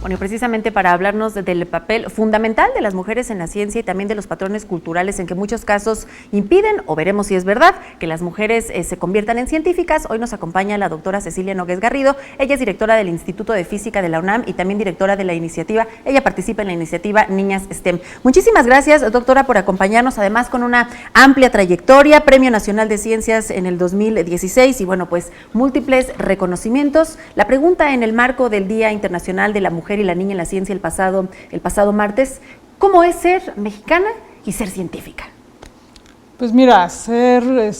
Bueno, y precisamente para hablarnos del papel fundamental de las mujeres en la ciencia y también de los patrones culturales en que muchos casos impiden, o veremos si es verdad, que las mujeres se conviertan en científicas, hoy nos acompaña la doctora Cecilia Nogués Garrido. Ella es directora del Instituto de Física de la UNAM y también directora de la iniciativa, ella participa en la iniciativa Niñas STEM. Muchísimas gracias, doctora, por acompañarnos, además con una amplia trayectoria, Premio Nacional de Ciencias en el 2016 y bueno, pues múltiples reconocimientos. La pregunta en el marco del Día Internacional de la Mujer y la Niña en la Ciencia el pasado martes, ¿cómo es ser mexicana y ser científica? Pues mira, ser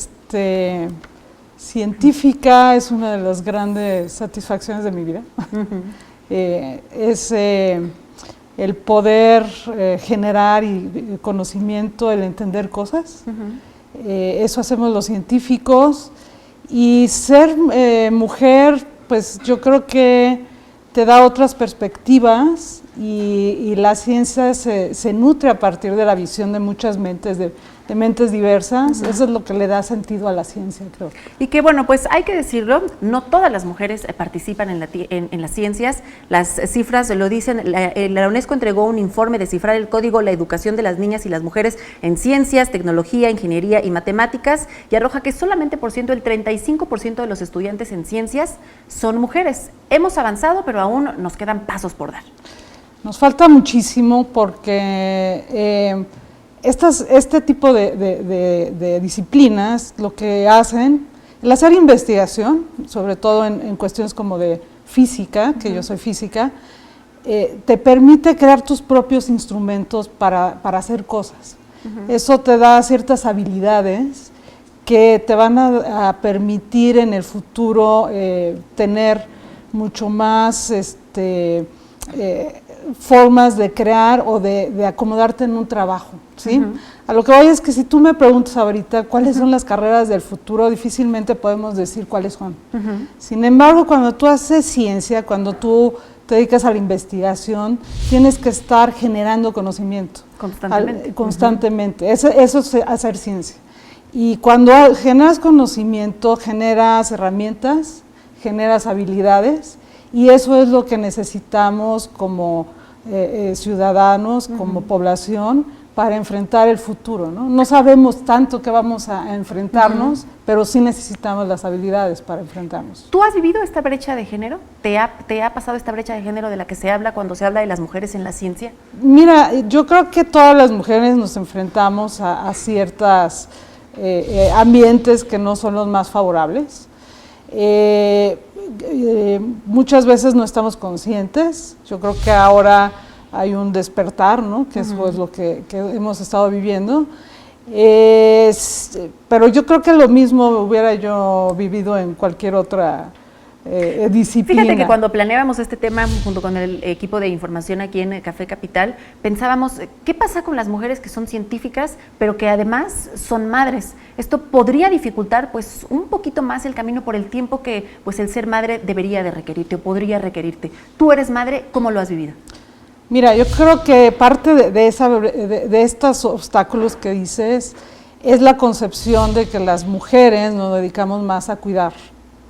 científica es una de las grandes satisfacciones de mi vida. Es el poder generar conocimiento, el entender cosas. Eso hacemos los científicos. Y ser mujer, pues yo creo que te da otras perspectivas y la ciencia se nutre a partir de la visión de muchas mentes, de mentes diversas. Eso es lo que le da sentido a la ciencia, creo. Y que bueno, pues hay que decirlo, no todas las mujeres participan en las ciencias, las cifras lo dicen, la UNESCO entregó un informe de cifrar el código La educación de las niñas y las mujeres en ciencias, tecnología, ingeniería y matemáticas, y arroja que solamente el 35% de los estudiantes en ciencias son mujeres. Hemos avanzado, pero aún nos quedan pasos por dar. Nos falta muchísimo porque este tipo de disciplinas lo que hacen, el hacer investigación, sobre todo en cuestiones como de física, que yo soy física, te permite crear tus propios instrumentos para hacer cosas. Eso te da ciertas habilidades que te van a permitir en el futuro tener mucho más formas de crear o de acomodarte en un trabajo, ¿sí? A lo que voy es que si tú me preguntas ahorita cuáles son las carreras del futuro, difícilmente podemos decir cuáles son. Sin embargo, cuando tú haces ciencia, cuando tú te dedicas a la investigación, tienes que estar generando conocimiento. Constantemente. Eso es hacer ciencia. Y cuando generas conocimiento, generas herramientas, generas habilidades, y eso es lo que necesitamos como ciudadanos, como población, para enfrentar el futuro, ¿no? No sabemos tanto que vamos a enfrentarnos, pero sí necesitamos las habilidades para enfrentarnos. ¿Tú has vivido esta brecha de género? ¿Te ha pasado esta brecha de género de la que se habla cuando se habla de las mujeres en la ciencia? Mira, yo creo que todas las mujeres nos enfrentamos a ciertos ambientes que no son los más favorables. Muchas veces no estamos conscientes. Yo creo que ahora hay un despertar, ¿no? Que eso es lo que hemos estado viviendo. Pero yo creo que lo mismo hubiera yo vivido en cualquier otra disciplina. Fíjate que cuando planeábamos este tema junto con el equipo de información aquí en Café Capital, pensábamos, ¿qué pasa con las mujeres que son científicas, pero que además son madres? Esto podría dificultar pues un poquito más el camino por el tiempo que pues el ser madre debería de requerirte o podría requerirte. Tú eres madre, ¿cómo lo has vivido? Mira, yo creo que parte de estos obstáculos que dices es la concepción de que las mujeres nos dedicamos más a cuidar,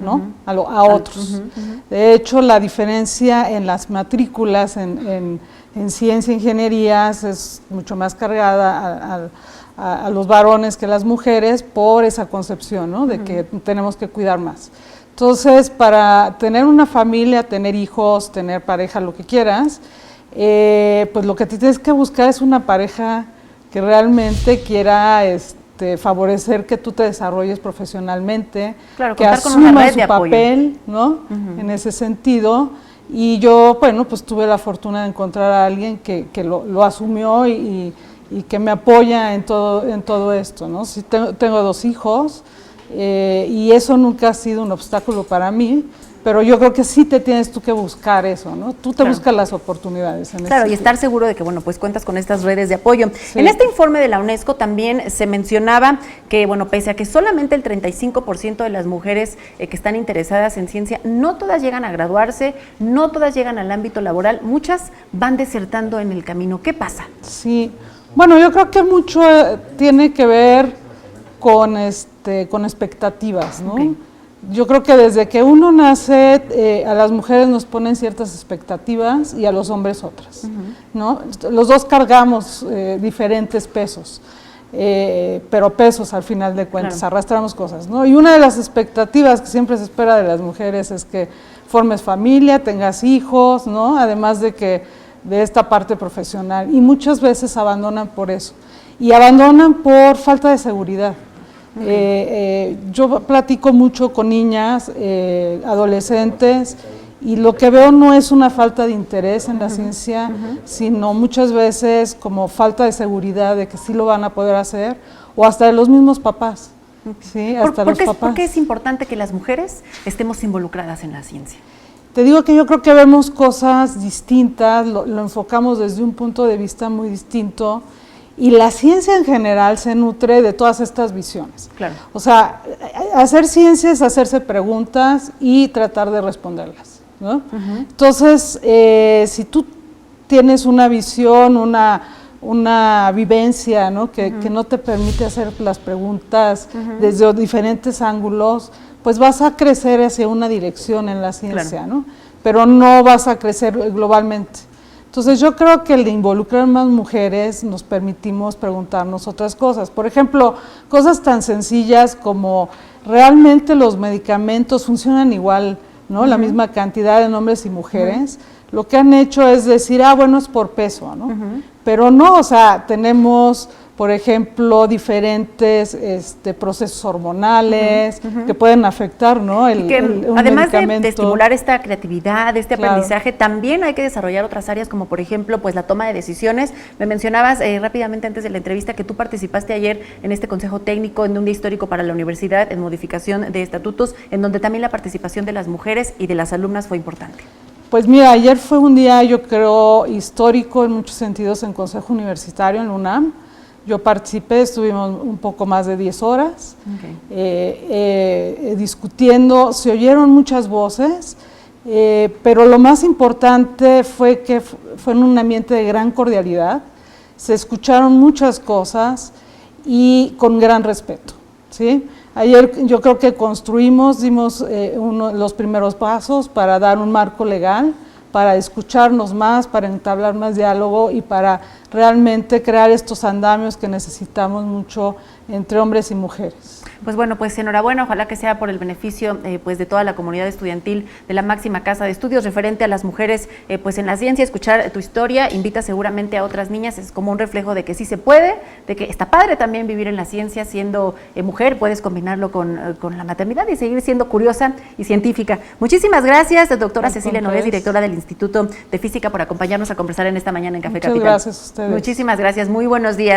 ¿no? A otros. De hecho, la diferencia en las matrículas en ciencia e ingenierías es mucho más cargada a los varones que las mujeres por esa concepción, ¿no? De que tenemos que cuidar más. Entonces, para tener una familia, tener hijos, tener pareja, lo que quieras, pues lo que tienes que buscar es una pareja que realmente quiera favorecer que tú te desarrolles profesionalmente, claro, que asuma su papel, ¿no? En ese sentido. Y yo, bueno, pues tuve la fortuna de encontrar a alguien que lo asumió y que me apoya en todo esto, ¿no? Sí, tengo 2 hijos y eso nunca ha sido un obstáculo para mí. Pero yo creo que sí te tienes tú que buscar eso, ¿no? Tú te buscas las oportunidades. Claro, y estar seguro de que, bueno, pues cuentas con estas redes de apoyo. Sí. En este informe de la UNESCO también se mencionaba que, bueno, pese a que solamente el 35% de las mujeres que están interesadas en ciencia, no todas llegan a graduarse, no todas llegan al ámbito laboral, muchas van desertando en el camino. ¿Qué pasa? Sí, bueno, yo creo que mucho tiene que ver con expectativas, ¿no? Okay. Yo creo que desde que uno nace, a las mujeres nos ponen ciertas expectativas y a los hombres otras, ¿no? Los dos cargamos diferentes pesos, pero pesos al final de cuentas, arrastramos cosas, ¿no? Y una de las expectativas que siempre se espera de las mujeres es que formes familia, tengas hijos, ¿no? Además de esta parte profesional, y muchas veces abandonan por eso, y abandonan por falta de seguridad. Yo platico mucho con niñas, adolescentes, y lo que veo no es una falta de interés en la ciencia, sino muchas veces como falta de seguridad de que sí lo van a poder hacer, o hasta de los mismos papás. ¿Sí? Hasta los papás. ¿Por qué es importante que las mujeres estemos involucradas en la ciencia? Te digo que yo creo que vemos cosas distintas, lo enfocamos desde un punto de vista muy distinto, y la ciencia en general se nutre de todas estas visiones. Claro. O sea, hacer ciencia es hacerse preguntas y tratar de responderlas, ¿no? Entonces, si tú tienes una visión, una vivencia, ¿no? Que no te permite hacer las preguntas desde diferentes ángulos, pues vas a crecer hacia una dirección en la ciencia, ¿no? Pero no vas a crecer globalmente. Entonces yo creo que el de involucrar más mujeres nos permitimos preguntarnos otras cosas. Por ejemplo, cosas tan sencillas como ¿realmente los medicamentos funcionan igual, ¿no? La misma cantidad en hombres y mujeres. Lo que han hecho es decir, bueno, es por peso, ¿no? Pero no, o sea, tenemos, por ejemplo, diferentes procesos hormonales que pueden afectar, ¿no? Además de estimular esta creatividad, este aprendizaje, también hay que desarrollar otras áreas como, por ejemplo, pues la toma de decisiones. Me mencionabas rápidamente antes de la entrevista que tú participaste ayer en este consejo técnico, en un día histórico para la universidad, en modificación de estatutos, en donde también la participación de las mujeres y de las alumnas fue importante. Pues mira, ayer fue un día, yo creo, histórico en muchos sentidos en Consejo Universitario, en la UNAM. Yo participé, estuvimos un poco más de 10 horas discutiendo, se oyeron muchas voces, pero lo más importante fue que fue en un ambiente de gran cordialidad, se escucharon muchas cosas y con gran respeto, ¿sí? Ayer yo creo que dimos los primeros pasos para dar un marco legal, para escucharnos más, para entablar más diálogo y para realmente crear estos andamios que necesitamos mucho entre hombres y mujeres. Pues bueno, pues enhorabuena, ojalá que sea por el beneficio pues de toda la comunidad estudiantil de la máxima casa de estudios referente a las mujeres pues en la ciencia. Escuchar tu historia invita seguramente a otras niñas, es como un reflejo de que sí se puede, de que está padre también vivir en la ciencia siendo mujer, puedes combinarlo con la maternidad y seguir siendo curiosa y científica. Muchísimas gracias, doctora Cecilia Nogués, directora del Instituto de Física, por acompañarnos a conversar en esta mañana en Café Capital. Muchas gracias a ustedes. Muchísimas gracias, muy buenos días.